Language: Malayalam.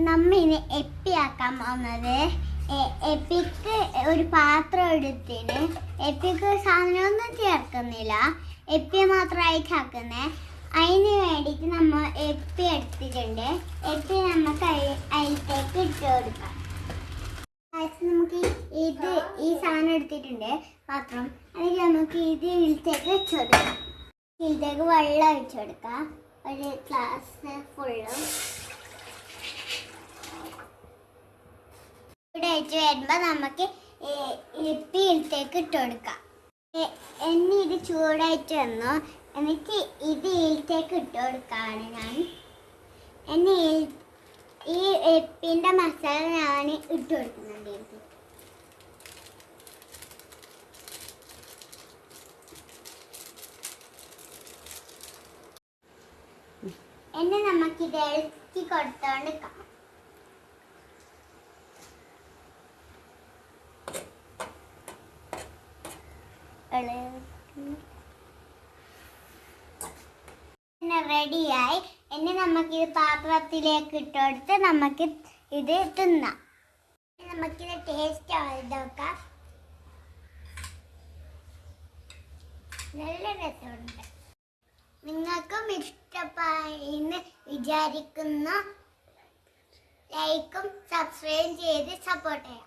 നമ്മിന് എപ്പിയാക്കാൻ പോകുന്നത് എപ്പിക്ക് ഒരു പാത്രം എടുത്തിന് എപ്പിക്ക് സാധനമൊന്നും ചേർക്കുന്നില്ല. എപ്പി മാത്രമായിട്ട് ആക്കുന്നത്. അതിന് വേണ്ടിയിട്ട് നമ്മൾ എപ്പി എടുത്തിട്ടുണ്ട്. എപ്പി നമുക്ക് അതിലേക്ക് ഇട്ട് കൊടുക്കാം. നമുക്ക് ഈ സാധനം എടുത്തിട്ടുണ്ട് പാത്രം. അതിൽ നമുക്ക് ഇതിലേക്ക് വെച്ച് കൊടുക്കാം. ഇതിലേക്ക് വെള്ളം ഒഴിച്ചു കൊടുക്കാം. ഒരു ഗ്ലാസ് ഫുള്ളും ഇവിടെ വെച്ച് വരുമ്പോൾ നമുക്ക് എപ്പി ഇതിലേക്ക് ഇട്ട് കൊടുക്കാം. എന്നെ ഇത് ചൂടായിട്ട് വന്നു. എന്നിട്ട് ഇത് ഇതിലേക്ക് ഇട്ട് കൊടുക്കുകയാണ് ഞാൻ. എന്നെ ഈ എപ്പിൻ്റെ മസാല ഞാൻ ഇട്ട് കൊടുക്കുന്നുണ്ട്. എന്നെ നമുക്കിത് ഇളക്കി കൊടുത്തോണ്ട് കാണാം. റെഡിയായി. ഇനി നമുക്കിത് പാത്രത്തിലേക്ക് ഇട്ടുകൊടുത്ത് നമുക്ക് ഇത് തിന്നാം. നമുക്കിത് ടേസ്റ്റ് നോക്കാം. നല്ല രസമുണ്ട്. നിങ്ങൾക്കും ഇഷ്ടമായെന്ന് വിചാരിക്കുന്നു. ലൈക്കും സബ്സ്ക്രൈബ് ചെയ്ത് സപ്പോർട്ട് ചെയ്യാം.